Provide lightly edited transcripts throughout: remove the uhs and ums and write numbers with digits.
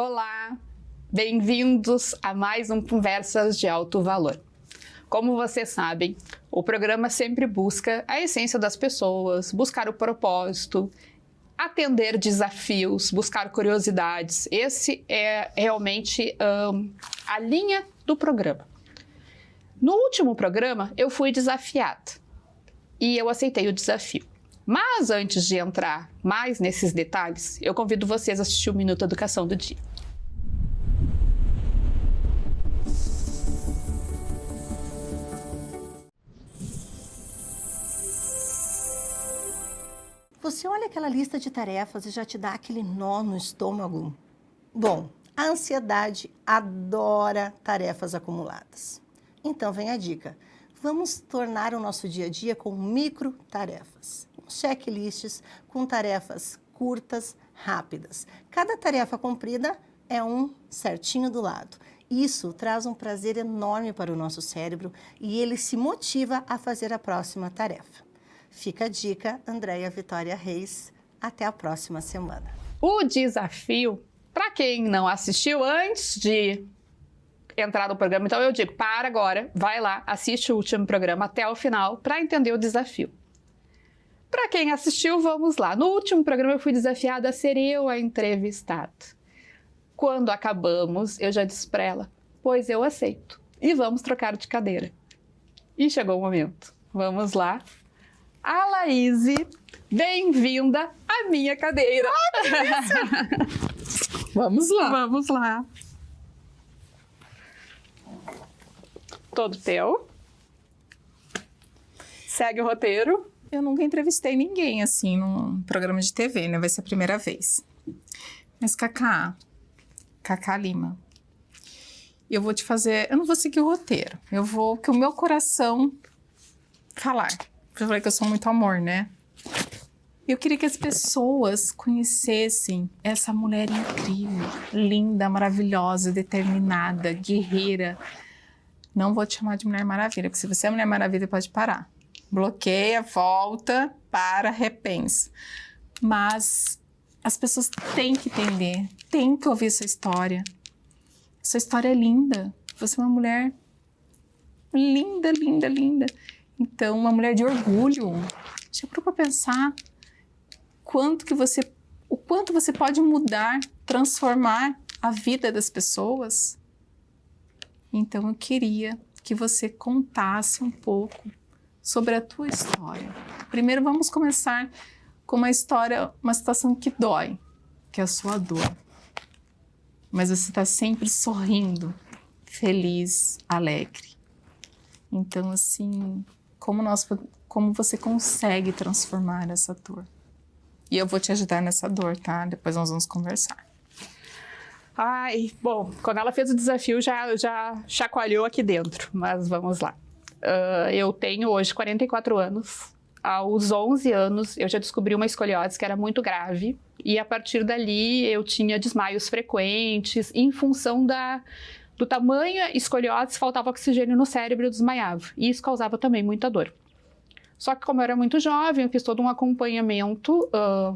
Olá, bem-vindos a mais um Conversas de Alto Valor. Como vocês sabem, o programa sempre busca a essência das pessoas, buscar o propósito, atender desafios, buscar curiosidades. Esse é realmente a linha do programa. No último programa, eu fui desafiada e eu aceitei o desafio. Mas antes de entrar mais nesses detalhes, eu convido vocês a assistir o Minuto Educação do Dia. Você olha aquela lista de tarefas e já te dá aquele nó no estômago? Bom, a ansiedade adora tarefas acumuladas. Então vem a dica. Vamos tornar o nosso dia a dia com micro-tarefas. Checklists com tarefas curtas, rápidas. Cada tarefa cumprida é um certinho do lado. Isso traz um prazer enorme para o nosso cérebro e ele se motiva a fazer a próxima tarefa. Fica a dica, Andréia Vitória Reis. Até a próxima semana. O desafio, para quem não assistiu antes de entrar no programa, então eu digo, para agora, vai lá, assiste o último programa até o final para entender o desafio. Para quem assistiu, vamos lá. No último programa eu fui desafiada a ser eu a entrevistada. Quando acabamos, eu já disse para ela, pois eu aceito. E vamos trocar de cadeira. E chegou o momento. Vamos lá. A Laíse, bem-vinda à minha cadeira. Que delícia! Vamos lá. Vamos lá. Todo teu. Segue o roteiro. Eu nunca entrevistei ninguém, assim, num programa de TV, né? Vai ser a primeira vez. Mas, Cacá Lima, eu vou te fazer... Eu não vou seguir o roteiro. Eu vou... que o meu coração falar. Eu falei que eu sou muito amor, né? Eu queria que as pessoas conhecessem essa mulher incrível, linda, maravilhosa, determinada, guerreira. Não vou te chamar de Mulher Maravilha, porque se você é Mulher Maravilha, pode parar. Bloqueia, volta, para, repensa. Mas as pessoas têm que entender, têm que ouvir sua história. Sua história é linda. Você é uma mulher linda, linda, linda. Então, uma mulher de orgulho. Já parou para pensar o quanto você pode mudar, transformar a vida das pessoas? Então, eu queria que você contasse um pouco sobre a tua história. Primeiro, vamos começar com uma história, uma situação que dói, que é a sua dor. Mas você está sempre sorrindo, feliz, alegre. Então, assim, como você consegue transformar essa dor? E eu vou te ajudar nessa dor, tá? Depois nós vamos conversar. Ai, bom, quando ela fez o desafio já chacoalhou aqui dentro, mas vamos lá. Eu tenho hoje 44 anos. Aos 11 anos eu já descobri uma escoliose que era muito grave e a partir dali eu tinha desmaios frequentes em função do tamanho escoliose, faltava oxigênio no cérebro e eu desmaiava. E isso causava também muita dor. Só que como eu era muito jovem, eu fiz todo um acompanhamento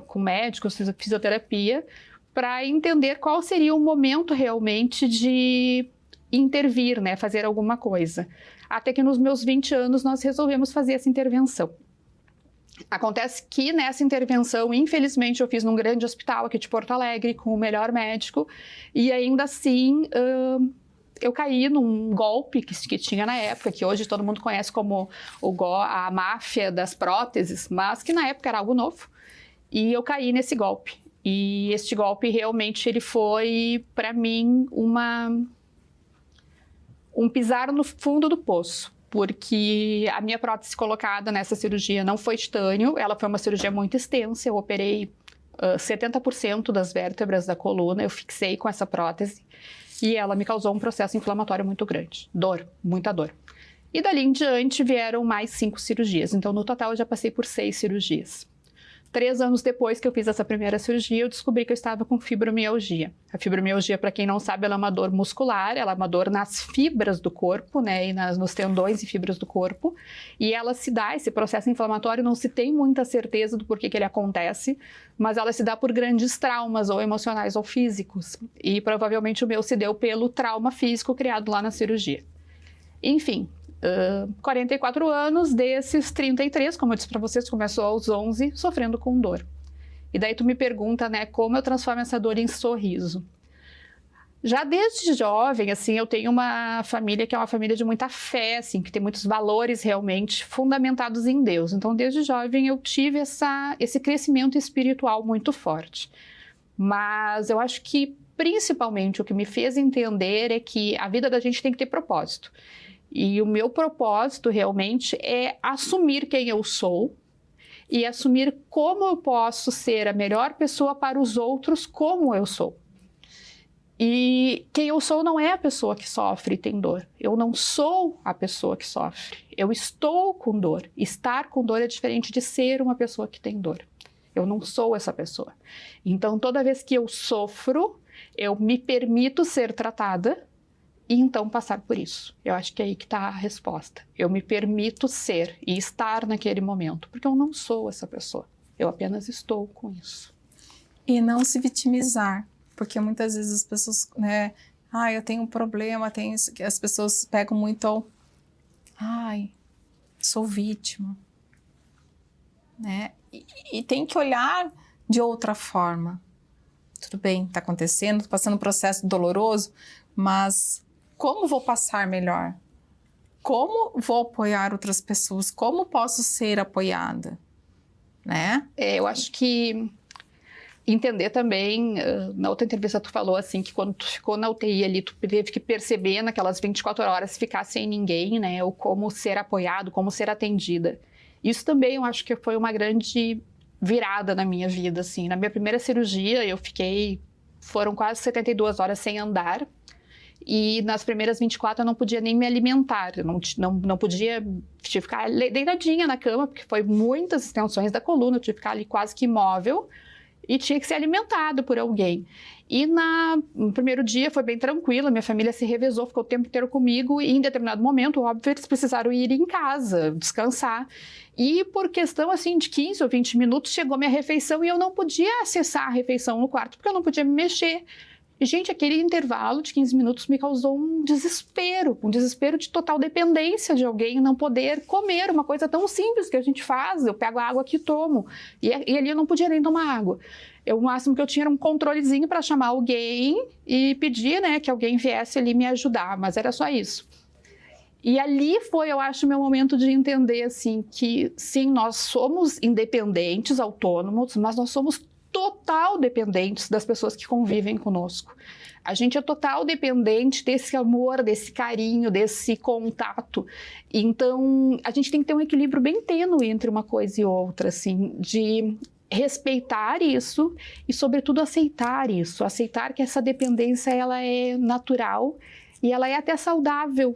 com médicos, fiz fisioterapia, para entender qual seria o momento realmente de intervir, né, fazer alguma coisa. Até que nos meus 20 anos nós resolvemos fazer essa intervenção. Acontece que nessa intervenção, infelizmente, eu fiz num grande hospital aqui de Porto Alegre, com o melhor médico, e ainda assim eu caí num golpe que tinha na época, que hoje todo mundo conhece como a máfia das próteses, mas que na época era algo novo, e eu caí nesse golpe. E este golpe realmente ele foi, para mim, um pisar no fundo do poço, porque a minha prótese colocada nessa cirurgia não foi titânio, ela foi uma cirurgia muito extensa, eu operei 70% das vértebras da coluna, eu fixei com essa prótese e ela me causou um processo inflamatório muito grande, dor, muita dor. E dali em diante vieram mais 5 cirurgias, então no total eu já passei por 6 cirurgias. 3 anos depois que eu fiz essa primeira cirurgia, eu descobri que eu estava com fibromialgia. A fibromialgia, para quem não sabe, ela é uma dor muscular, ela é uma dor nas fibras do corpo, né, e nos tendões e fibras do corpo, e ela se dá, esse processo inflamatório, não se tem muita certeza do porquê que ele acontece, mas ela se dá por grandes traumas, ou emocionais ou físicos, e provavelmente o meu se deu pelo trauma físico criado lá na cirurgia. Enfim, 44 anos, desses 33, como eu disse para vocês, começou aos 11, sofrendo com dor. E daí tu me pergunta, né, como eu transformo essa dor em sorriso. Já desde jovem, assim, eu tenho uma família que é uma família de muita fé, assim, que tem muitos valores realmente fundamentados em Deus. Então, desde jovem eu tive esse crescimento espiritual muito forte. Mas eu acho que, principalmente, o que me fez entender é que a vida da gente tem que ter propósito. E o meu propósito realmente é assumir quem eu sou e assumir como eu posso ser a melhor pessoa para os outros como eu sou. E quem eu sou não é a pessoa que sofre e tem dor. Eu não sou a pessoa que sofre. Eu estou com dor. Estar com dor é diferente de ser uma pessoa que tem dor. Eu não sou essa pessoa. Então, toda vez que eu sofro, eu me permito ser tratada e então passar por isso. Eu acho que é aí que está a resposta. Eu me permito ser e estar naquele momento, porque eu não sou essa pessoa. Eu apenas estou com isso. E não se vitimizar, porque muitas vezes as pessoas, né, eu tenho um problema, tenho isso, que as pessoas pegam muito ao, sou vítima, né? E tem que olhar de outra forma. Tudo bem, está acontecendo, estou passando um processo doloroso, mas como vou passar melhor? Como vou apoiar outras pessoas? Como posso ser apoiada? Né? Eu acho que entender também, na outra entrevista tu falou assim, que quando tu ficou na UTI ali, tu teve que perceber naquelas 24 horas ficar sem ninguém, né? Ou como ser apoiado, como ser atendida. Isso também eu acho que foi uma grande virada na minha vida, assim. Na minha primeira cirurgia, foram quase 72 horas sem andar. E nas primeiras 24 eu não podia nem me alimentar, eu não podia ficar deitadinha na cama, porque foi muitas extensões da coluna, eu tive que ficar ali quase que imóvel e tinha que ser alimentado por alguém. E no primeiro dia foi bem tranquilo, minha família se revezou, ficou o tempo inteiro comigo e em determinado momento, óbvio, eles precisaram ir em casa, descansar. E por questão assim de 15 ou 20 minutos chegou minha refeição e eu não podia acessar a refeição no quarto, porque eu não podia me mexer. E, gente, aquele intervalo de 15 minutos me causou um desespero de total dependência de alguém, não poder comer, uma coisa tão simples que a gente faz, eu pego a água aqui e tomo, e ali eu não podia nem tomar água. O máximo que eu tinha era um controlezinho para chamar alguém e pedir, né, que alguém viesse ali me ajudar, mas era só isso. E ali foi, eu acho, meu momento de entender, assim, que sim, nós somos independentes, autônomos, mas nós somos total dependentes das pessoas que convivem conosco. A gente é total dependente desse amor, desse carinho, desse contato. Então, a gente tem que ter um equilíbrio bem tênue entre uma coisa e outra, assim, de respeitar isso e, sobretudo, aceitar isso. Aceitar que essa dependência, ela é natural e ela é até saudável.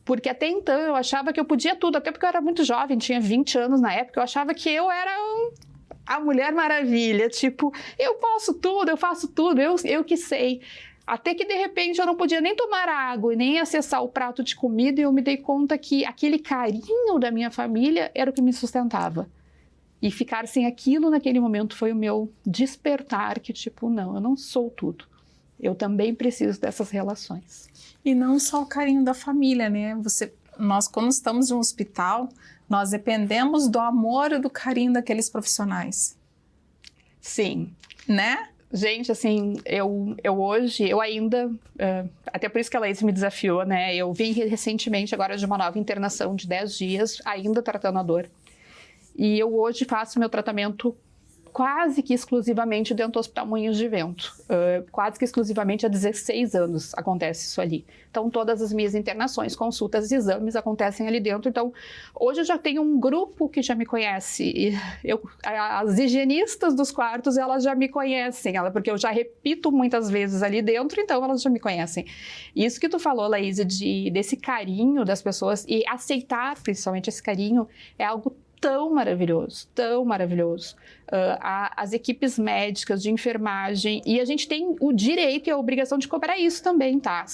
Porque até então eu achava que eu podia tudo, até porque eu era muito jovem, tinha 20 anos na época, eu achava que eu era a Mulher Maravilha, tipo, eu posso tudo, eu faço tudo, eu que sei. Até que, de repente, eu não podia nem tomar água e nem acessar o prato de comida e eu me dei conta que aquele carinho da minha família era o que me sustentava. E ficar sem aquilo naquele momento foi o meu despertar, que tipo, não, eu não sou tudo. Eu também preciso dessas relações. E não só o carinho da família, né? Nós, quando estamos em um hospital, nós dependemos do amor e do carinho daqueles profissionais. Sim. Né? Gente, assim, eu ainda, até por isso que a Laís me desafiou, né? Eu vim recentemente agora de uma nova internação de 10 dias, ainda tratando a dor. E eu hoje faço meu tratamento quase que exclusivamente dentro do Hospital Moinhos de Vento. Quase que exclusivamente há 16 anos acontece isso ali. Então, todas as minhas internações, consultas e exames acontecem ali dentro. Então, hoje eu já tenho um grupo que já me conhece. E as higienistas dos quartos, elas já me conhecem, porque eu já repito muitas vezes ali dentro, então elas já me conhecem. Isso que tu falou, Laís, desse carinho das pessoas e aceitar, principalmente esse carinho, é algo tão maravilhoso, tão maravilhoso. As equipes médicas de enfermagem, e a gente tem o direito e a obrigação de cobrar isso também, tá?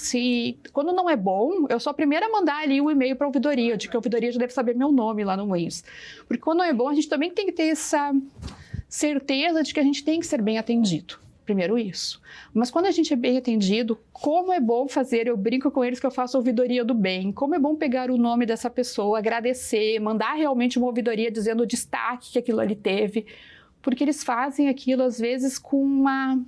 Quando não é bom, eu sou a primeira a mandar ali o e-mail para a ouvidoria, de que a ouvidoria já deve saber meu nome lá no Moinhos. Porque quando não é bom, a gente também tem que ter essa certeza de que a gente tem que ser bem atendido. Primeiro isso. Mas quando a gente é bem atendido, como é bom fazer, eu brinco com eles que eu faço ouvidoria do bem, como é bom pegar o nome dessa pessoa, agradecer, mandar realmente uma ouvidoria dizendo o destaque que aquilo ali teve, porque eles fazem aquilo às vezes com uma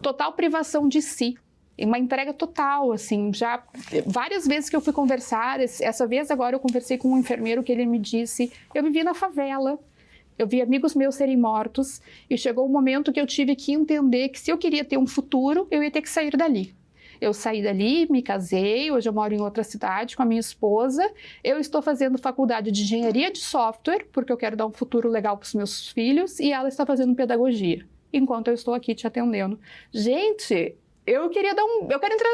total privação de si, uma entrega total, assim, já várias vezes que eu fui conversar, essa vez agora eu conversei com um enfermeiro que ele me disse, eu vivi na favela, eu vi amigos meus serem mortos e chegou um momento que eu tive que entender que se eu queria ter um futuro, eu ia ter que sair dali. Eu saí dali, me casei, hoje eu moro em outra cidade com a minha esposa. Eu estou fazendo faculdade de engenharia de software, porque eu quero dar um futuro legal para os meus filhos, e ela está fazendo pedagogia, enquanto eu estou aqui te atendendo. Gente, eu quero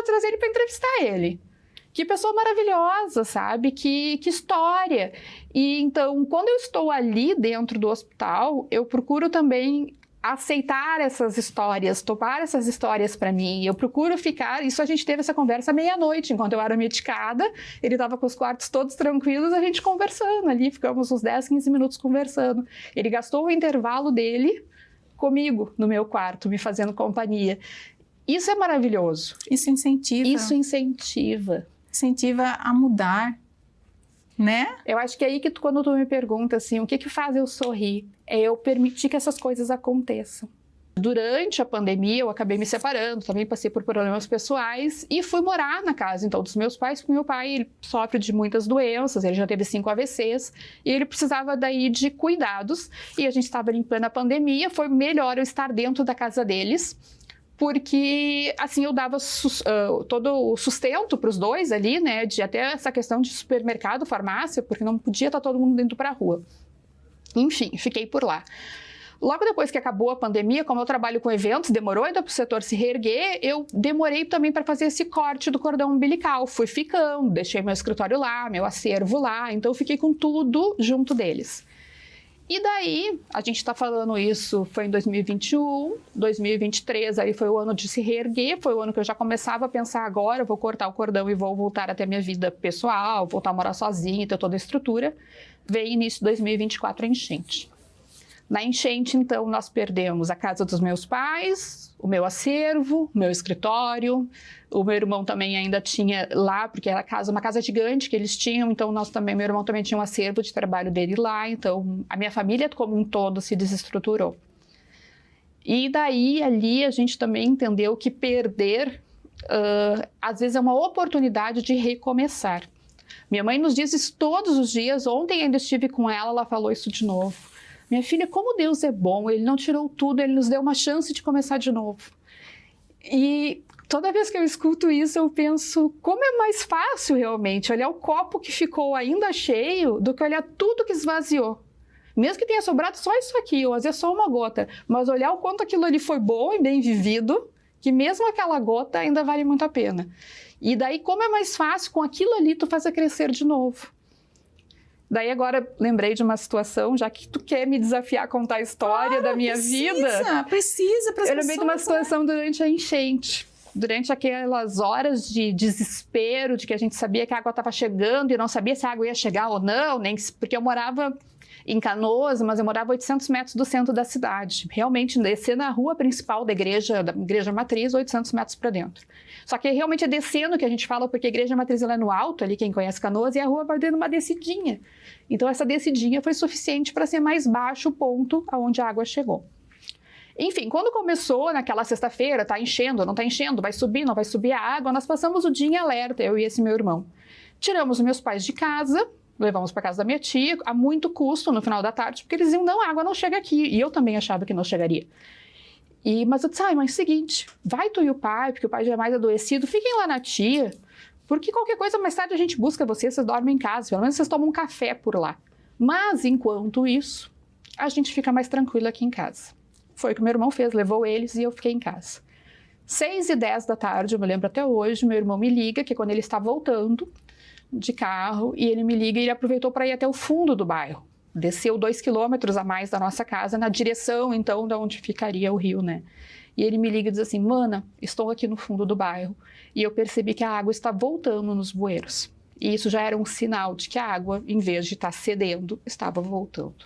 trazer ele para entrevistar ele. Que pessoa maravilhosa, sabe? Que história. E então, quando eu estou ali dentro do hospital, eu procuro também aceitar essas histórias, topar essas histórias para mim. Eu procuro ficar... Isso a gente teve essa conversa meia-noite, enquanto eu era medicada. Ele estava com os quartos todos tranquilos, a gente conversando ali. Ficamos uns 10, 15 minutos conversando. Ele gastou o intervalo dele comigo, no meu quarto, me fazendo companhia. Isso é maravilhoso. Isso incentiva. Isso incentiva. Incentiva a mudar, né? Eu acho que é aí que quando tu me pergunta assim, o que faz eu sorrir? É eu permitir que essas coisas aconteçam. Durante a pandemia, eu acabei me separando, também passei por problemas pessoais e fui morar na casa, então, dos meus pais, porque meu pai ele sofre de muitas doenças, ele já teve 5 AVCs e ele precisava daí de cuidados e a gente estava em plena pandemia, foi melhor eu estar dentro da casa deles, porque assim eu dava todo o sustento para os dois ali, né, de até essa questão de supermercado, farmácia, porque não podia estar todo mundo dentro para a rua. Enfim, fiquei por lá. Logo depois que acabou a pandemia, como eu trabalho com eventos, demorou ainda para o setor se reerguer, eu demorei também para fazer esse corte do cordão umbilical. Fui ficando, deixei meu escritório lá, meu acervo lá, então eu fiquei com tudo junto deles. E daí, a gente está falando isso, foi em 2021, 2023, aí foi o ano de se reerguer, foi o ano que eu já começava a pensar agora, eu vou cortar o cordão e vou voltar até a minha vida pessoal, voltar a morar sozinha, ter toda a estrutura. Veio início de 2024 a enchente. Na enchente, então, nós perdemos a casa dos meus pais, o meu acervo, o meu escritório, o meu irmão também ainda tinha lá, porque era uma casa gigante que eles tinham, então meu irmão também tinha um acervo de trabalho dele lá, então a minha família como um todo se desestruturou. E daí, ali, a gente também entendeu que perder, às vezes, é uma oportunidade de recomeçar. Minha mãe nos diz isso todos os dias, ontem ainda estive com ela, ela falou isso de novo. Minha filha, como Deus é bom, Ele não tirou tudo, Ele nos deu uma chance de começar de novo. E toda vez que eu escuto isso, eu penso, como é mais fácil realmente olhar o copo que ficou ainda cheio do que olhar tudo que esvaziou. Mesmo que tenha sobrado só isso aqui, ou às vezes só uma gota, mas olhar o quanto aquilo ali foi bom e bem vivido, que mesmo aquela gota ainda vale muito a pena. E daí, como é mais fácil, com aquilo ali tu faz a crescer de novo. Daí agora lembrei de uma situação, já que tu quer me desafiar a contar a história da minha vida. Precisa, eu lembrei de uma situação durante a enchente. Durante aquelas horas de desespero, de que a gente sabia que a água estava chegando e não sabia se a água ia chegar ou não, porque eu morava em Canoas, mas eu morava a 800 metros do centro da cidade. Realmente, descer na rua principal da igreja matriz, 800 metros para dentro. Só que realmente é descendo que a gente fala, porque a igreja matriz ela é no alto, ali quem conhece Canoas, e a rua vai dando uma descidinha. Então, essa descidinha foi suficiente para ser mais baixo o ponto aonde a água chegou. Enfim, quando começou naquela sexta-feira, tá enchendo, não tá enchendo, vai subir, não vai subir a água, nós passamos o dia em alerta, eu e esse meu irmão. Tiramos os meus pais de casa, levamos para casa da minha tia, a muito custo no final da tarde, porque eles diziam, não, a água não chega aqui. E eu também achava que não chegaria. Mas eu disse, mas é o seguinte, vai tu e o pai, porque o pai já é mais adoecido, fiquem lá na tia, porque qualquer coisa mais tarde a gente busca vocês dormem em casa, pelo menos vocês tomam um café por lá. Mas, enquanto isso, a gente fica mais tranquilo aqui em casa. Foi o que meu irmão fez, levou eles e eu fiquei em casa. 6h10 da tarde, eu me lembro até hoje, meu irmão me liga, que é quando ele está voltando de carro, e ele me liga e ele aproveitou para ir até o fundo do bairro, desceu 2 quilômetros a mais da nossa casa, na direção, então, de onde ficaria o rio, né? E ele me liga e diz assim, Mana, estou aqui no fundo do bairro e eu percebi que a água está voltando nos bueiros. E isso já era um sinal de que a água, em vez de estar cedendo, estava voltando.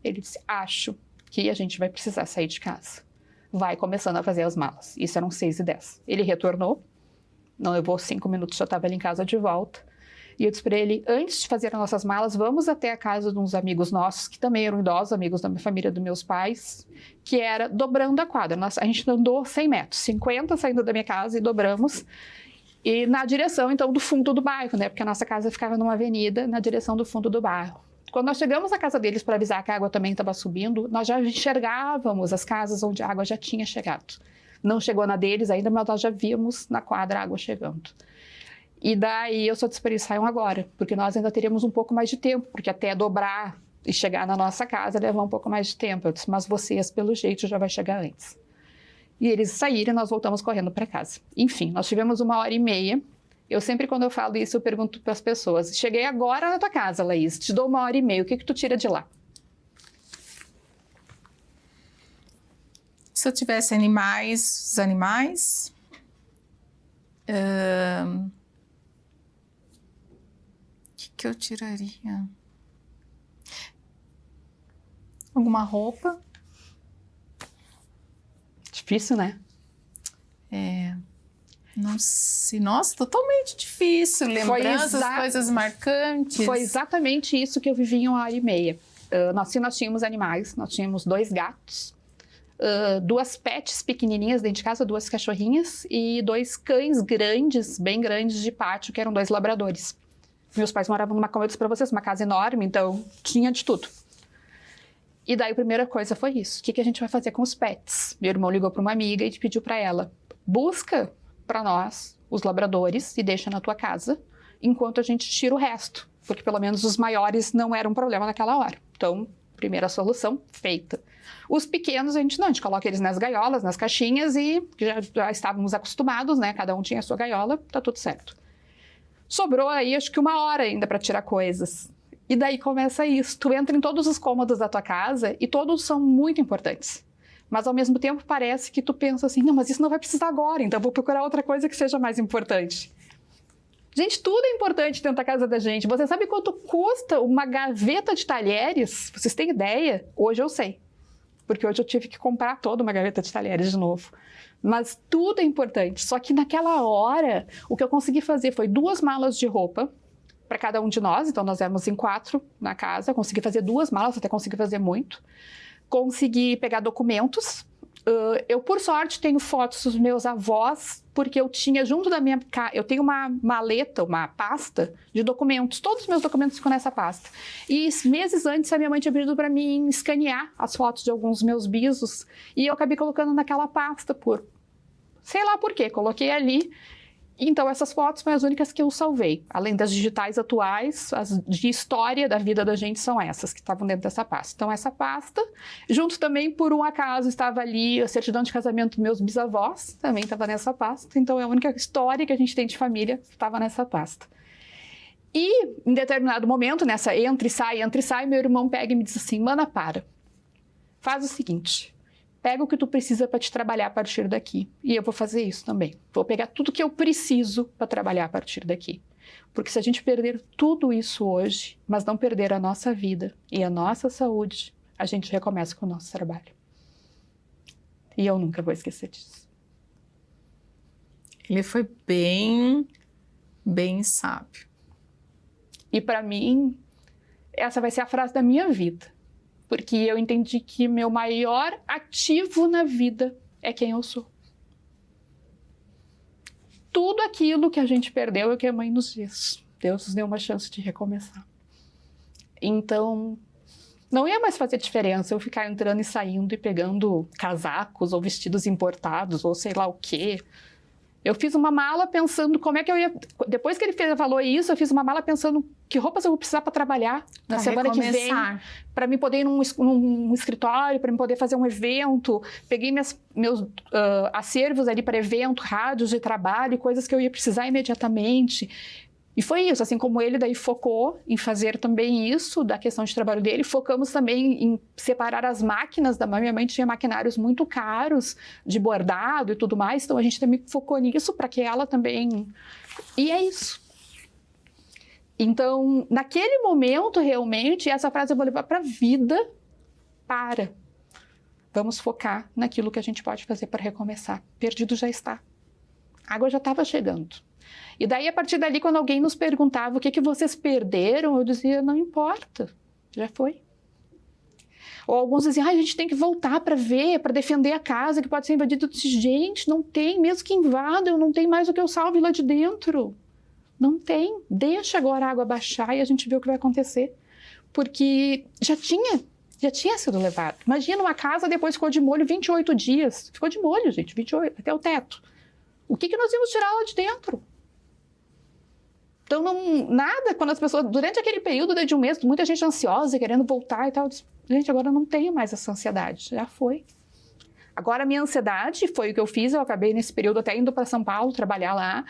Ele disse, acho que a gente vai precisar sair de casa. Vai começando a fazer as malas. Isso eram 6h10. Ele retornou, não levou 5 minutos, já estava ali em casa de volta. E eu disse para ele, antes de fazer as nossas malas, vamos até a casa de uns amigos nossos, que também eram idosos, amigos da minha família, dos meus pais, que era dobrando a quadra. A gente andou 100 metros, 50 saindo da minha casa e dobramos. E na direção, então, do fundo do bairro, né? Porque a nossa casa ficava numa avenida, na direção do fundo do bairro. Quando nós chegamos na casa deles para avisar que a água também estava subindo, nós já enxergávamos as casas onde a água já tinha chegado. Não chegou na deles ainda, mas nós já víamos na quadra a água chegando. E daí eu só disse para eles, saiam agora, porque nós ainda teríamos um pouco mais de tempo, porque até dobrar e chegar na nossa casa leva um pouco mais de tempo. Eu disse, mas vocês, pelo jeito, já vai chegar antes. E eles saíram e nós voltamos correndo para casa. Enfim, nós tivemos 1h30. Eu sempre, quando eu falo isso, eu pergunto para as pessoas, cheguei agora na tua casa, Laís, te dou 1h30, o que tu tira de lá? Se eu tivesse animais, os animais... O que eu tiraria? Alguma roupa? Difícil, né? Não sei. Nossa, totalmente difícil. Lembranças, coisas marcantes. Foi exatamente isso que eu vivi em 1h30. Nós tínhamos animais, nós tínhamos 2 gatos, 2 pets pequenininhas dentro de casa, 2 cachorrinhas e 2 cães grandes, bem grandes de pátio, que eram 2 labradores. Meus pais moravam numa, como eu disse para vocês, uma casa enorme, então tinha de tudo. E daí a primeira coisa foi isso. O que a gente vai fazer com os pets? Meu irmão ligou para uma amiga e pediu para ela, busca para nós os labradores e deixa na tua casa, enquanto a gente tira o resto. Porque pelo menos os maiores não eram um problema naquela hora. Então, primeira solução, feita. Os pequenos, a gente coloca eles nas gaiolas, nas caixinhas e já estávamos acostumados, né? Cada um tinha a sua gaiola, tá tudo certo. Sobrou aí, acho que 1 hora ainda para tirar coisas. E daí começa isso. Tu entra em todos os cômodos da tua casa e todos são muito importantes. Mas ao mesmo tempo parece que tu pensa assim, não, mas isso não vai precisar agora, então vou procurar outra coisa que seja mais importante. Gente, tudo é importante dentro da casa da gente. Você sabe quanto custa uma gaveta de talheres? Vocês têm ideia? Hoje eu sei. Porque hoje eu tive que comprar toda uma gaveta de talheres de novo. Mas tudo é importante. Só que naquela hora, o que eu consegui fazer foi 2 malas de roupa para cada um de nós. Então, nós éramos em 4 na casa. Consegui fazer 2 malas, até consegui fazer muito. Consegui pegar documentos. Eu, por sorte, tenho fotos dos meus avós, porque eu tinha junto da minha... Eu tenho uma maleta, uma pasta de documentos. Todos os meus documentos ficam nessa pasta. E meses antes, a minha mãe tinha pedido para mim escanear as fotos de alguns meus bisos. E eu acabei colocando naquela pasta por... Sei lá por quê. Coloquei ali. Então, essas fotos foram as únicas que eu salvei. Além das digitais atuais, as de história da vida da gente são essas que estavam dentro dessa pasta. Então, essa pasta, junto também, por um acaso, estava ali a certidão de casamento dos meus bisavós, também estava nessa pasta. Então, é a única história que a gente tem de família, estava nessa pasta. E, em determinado momento, nessa entra e sai, meu irmão pega e me diz assim, Mana, para. Faz o seguinte... Pega o que tu precisa para te trabalhar a partir daqui. E eu vou fazer isso também. Vou pegar tudo que eu preciso para trabalhar a partir daqui. Porque se a gente perder tudo isso hoje, mas não perder a nossa vida e a nossa saúde, a gente recomeça com o nosso trabalho. E eu nunca vou esquecer disso. Ele foi bem sábio. E para mim, essa vai ser a frase da minha vida. Porque eu entendi que meu maior ativo na vida é quem eu sou. Tudo aquilo que a gente perdeu é o que a mãe nos diz. Deus nos deu uma chance de recomeçar. Então, não ia mais fazer diferença eu ficar entrando e saindo e pegando casacos ou vestidos importados ou sei lá o quê. Eu fiz uma mala pensando como é que eu ia... Depois que ele falou isso, eu fiz uma mala pensando que roupas eu vou precisar para trabalhar na semana que vem. Para mim poder ir num escritório, para mim poder fazer um evento. Peguei meus acervos ali para evento, rádios de trabalho, coisas que eu ia precisar imediatamente. E foi isso, assim como ele daí focou em fazer também isso, da questão de trabalho dele, focamos também em separar as máquinas da minha mãe tinha maquinários muito caros, de bordado e tudo mais, então a gente também focou nisso para que ela também... E é isso. Então, naquele momento, realmente, essa frase eu vou levar para a vida, vamos focar naquilo que a gente pode fazer para recomeçar. Perdido já está. A água já estava chegando. E daí, a partir dali, quando alguém nos perguntava o que vocês perderam, eu dizia, não importa, já foi. Ou alguns diziam, a gente tem que voltar para ver, para defender a casa que pode ser invadida. Eu disse, gente, não tem, mesmo que invadam, não tem mais o que eu salve lá de dentro. Não tem, deixa agora a água baixar e a gente vê o que vai acontecer. Porque já tinha sido levado. Imagina uma casa depois ficou de molho 28 dias. Ficou de molho, gente, 28, até o teto. O que nós íamos tirar lá de dentro? Então, nada, quando as pessoas, durante aquele período de um mês, muita gente ansiosa, querendo voltar e tal, gente, agora não tenho mais essa ansiedade, já foi. Agora, a minha ansiedade foi o que eu fiz, eu acabei nesse período até indo para São Paulo trabalhar lá,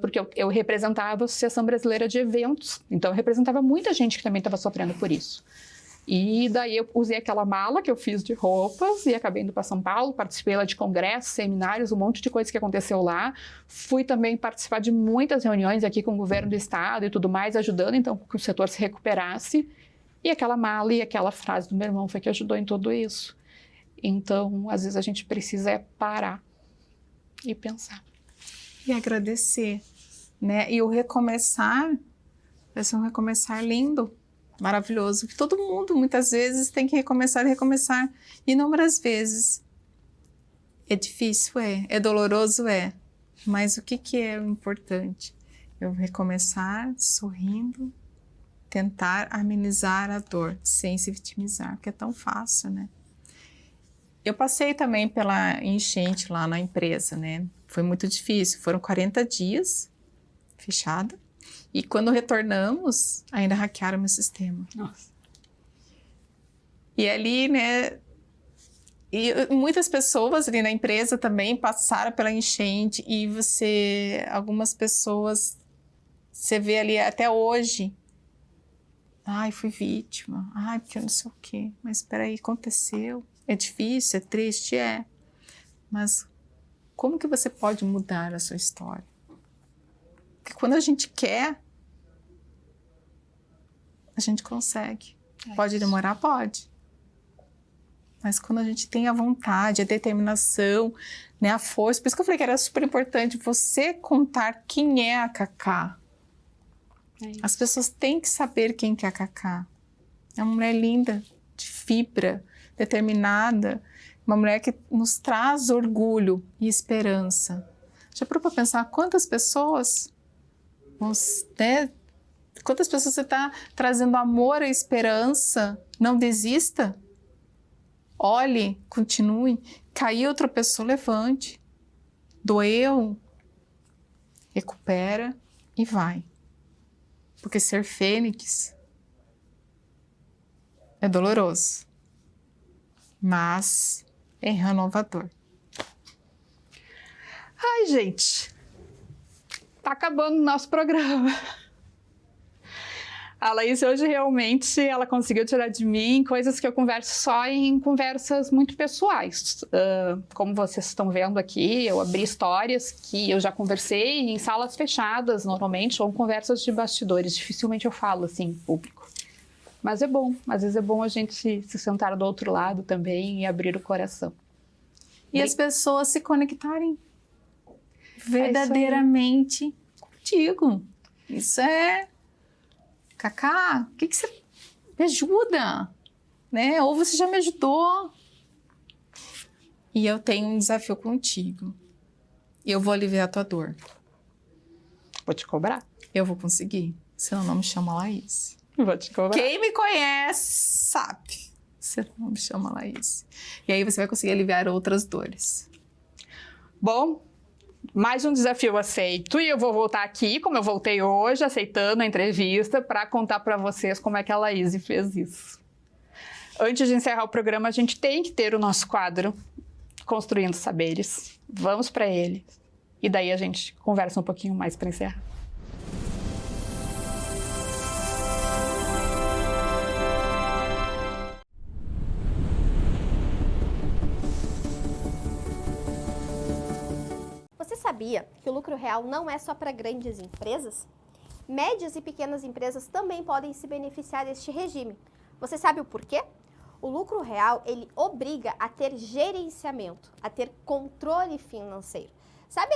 porque eu representava a Associação Brasileira de Eventos, então eu representava muita gente que também estava sofrendo por isso. E daí eu usei aquela mala que eu fiz de roupas e acabei indo para São Paulo, participei lá de congressos, seminários, um monte de coisa que aconteceu lá. Fui também participar de muitas reuniões aqui com o governo do estado e tudo mais, ajudando então que o setor se recuperasse. E aquela mala e aquela frase do meu irmão foi que ajudou em tudo isso. Então, às vezes a gente precisa parar e pensar. E agradecer, né? E o recomeçar vai ser um recomeçar lindo. Maravilhoso, que todo mundo muitas vezes tem que recomeçar e recomeçar inúmeras vezes. É difícil, é doloroso, mas o que é o importante? Eu recomeçar sorrindo, tentar amenizar a dor, sem se vitimizar, porque é tão fácil, né? Eu passei também pela enchente lá na empresa, né? Foi muito difícil, foram 40 dias fechada. E quando retornamos, ainda hackearam meu sistema. Nossa. E ali, né, e muitas pessoas ali na empresa também passaram pela enchente e algumas pessoas, você vê ali até hoje, ai, fui vítima, ai, porque eu não sei o quê, mas espera aí, aconteceu, é difícil, é triste, mas como que você pode mudar a sua história? Porque quando a gente quer, a gente consegue. Pode demorar? Pode. Mas quando a gente tem a vontade, a determinação, né, a força, por isso que eu falei que era super importante você contar quem é a Cacá. As pessoas têm que saber quem que é a Cacá. É uma mulher linda, de fibra, determinada, uma mulher que nos traz orgulho e esperança. Já parou para pensar quantas pessoas... né? Quantas pessoas você está trazendo amor e esperança? Não desista. Olhe, continue. Caiu, tropeçou, levante. Doeu, recupera e vai. Porque ser fênix é doloroso, mas é renovador. Ai, gente, tá acabando o nosso programa. A Laís hoje realmente ela conseguiu tirar de mim coisas que eu converso só em conversas muito pessoais. Como vocês estão vendo aqui, eu abri histórias que eu já conversei em salas fechadas normalmente, ou conversas de bastidores. Dificilmente eu falo assim em público. Mas é bom, às vezes é bom a gente se sentar do outro lado também e abrir o coração. E as pessoas se conectarem verdadeiramente contigo. Isso é... Cacá, o que você me ajuda? Né? Ou você já me ajudou. E eu tenho um desafio contigo. Eu vou aliviar a tua dor. Vou te cobrar. Eu vou conseguir. Senão não me chama Laís. Vou te cobrar. Quem me conhece sabe. Senão não me chama Laís. E aí você vai conseguir aliviar outras dores. Bom, mais um desafio aceito e eu vou voltar aqui, como eu voltei hoje, aceitando a entrevista, para contar para vocês como é que a Laís fez isso. Antes de encerrar o programa, a gente tem que ter o nosso quadro Construindo Saberes. Vamos para ele. E daí a gente conversa um pouquinho mais para encerrar. sabia que o lucro real não é só para grandes empresas? Médias e pequenas empresas também podem se beneficiar deste regime. Você sabe o porquê? O lucro real, ele obriga a ter gerenciamento, a ter controle financeiro. Sabe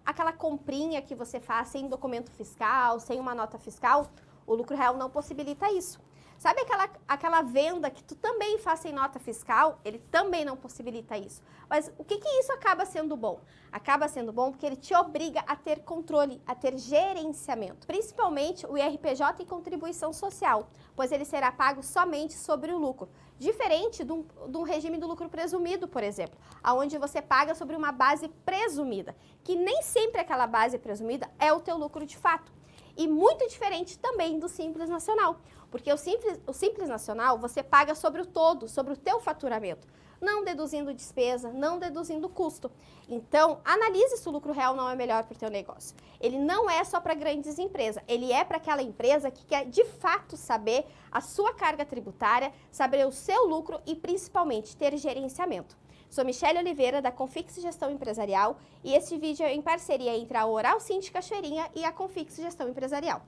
aquela comprinha que você faz sem documento fiscal, sem uma nota fiscal? O lucro real não possibilita isso. Sabe aquela venda que tu também faz sem nota fiscal? Ele também não possibilita isso. Mas o que isso acaba sendo bom? Acaba sendo bom porque ele te obriga a ter controle, a ter gerenciamento. Principalmente o IRPJ e contribuição social, pois ele será pago somente sobre o lucro. Diferente de um regime do lucro presumido, por exemplo, onde você paga sobre uma base presumida, que nem sempre aquela base presumida é o teu lucro de fato. E muito diferente também do Simples Nacional, porque o Simples Nacional você paga sobre o todo, sobre o teu faturamento, não deduzindo despesa, não deduzindo custo. Então, analise se o lucro real não é melhor para o teu negócio. Ele não é só para grandes empresas, ele é para aquela empresa que quer de fato saber a sua carga tributária, saber o seu lucro e principalmente ter gerenciamento. Sou Michele Oliveira, da Confix Gestão Empresarial, e este vídeo é em parceria entre a Oral Cindy Cachoeirinha e a Confix Gestão Empresarial.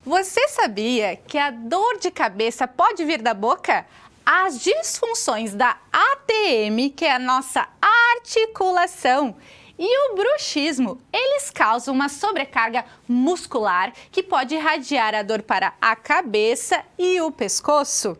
Você sabia que a dor de cabeça pode vir da boca? As disfunções da ATM, que é a nossa articulação, e o bruxismo, eles causam uma sobrecarga muscular que pode irradiar a dor para a cabeça e o pescoço.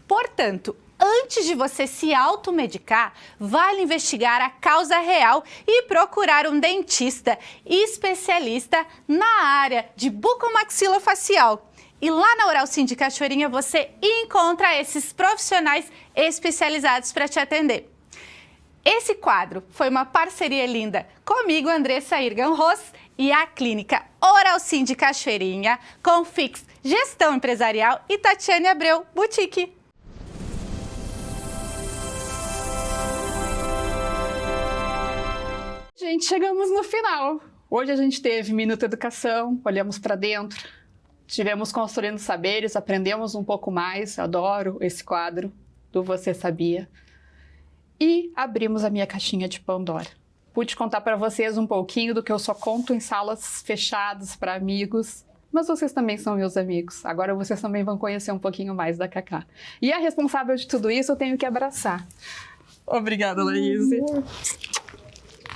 Portanto, antes de você se automedicar, vale investigar a causa real e procurar um dentista especialista na área de bucomaxilofacial. E lá na Oral Cindy Cachoeirinha você encontra esses profissionais especializados para te atender. Esse quadro foi uma parceria linda comigo, Andressa Irgan-Ros, e a clínica Oral Cindy Cachoeirinha, Confix Gestão Empresarial e Tatiane Abreu Boutique. Gente, chegamos no final. Hoje a gente teve Minuto Educação, olhamos para dentro, tivemos Construindo Saberes, aprendemos um pouco mais, adoro esse quadro do Você Sabia. E abrimos a minha caixinha de Pandora. Pude contar para vocês um pouquinho do que eu só conto em salas fechadas para amigos, mas vocês também são meus amigos. Agora vocês também vão conhecer um pouquinho mais da Cacá. E a responsável de tudo isso eu tenho que abraçar. Obrigada, Laís.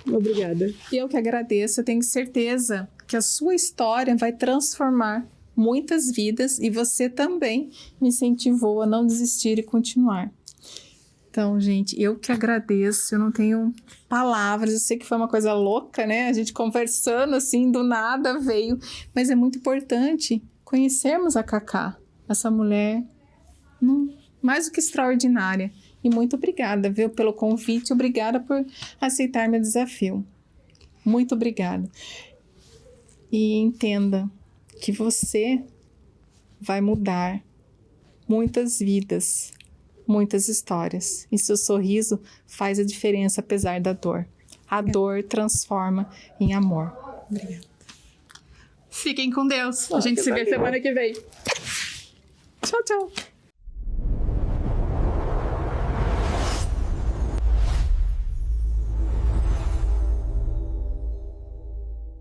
Obrigada. E eu que agradeço, eu tenho certeza que a sua história vai transformar muitas vidas e você também me incentivou a não desistir e continuar. Então, gente, eu que agradeço, eu não tenho palavras, eu sei que foi uma coisa louca, né? A gente conversando assim, do nada veio, mas é muito importante conhecermos a Cacá, essa mulher mais do que extraordinária. E muito obrigada, viu, pelo convite, obrigada por aceitar meu desafio. Muito obrigada. E entenda que você vai mudar muitas vidas, muitas histórias. E seu sorriso faz a diferença apesar da dor. A dor transforma em amor. Obrigada. Fiquem com Deus. A gente se vê semana que vem. Tchau, tchau.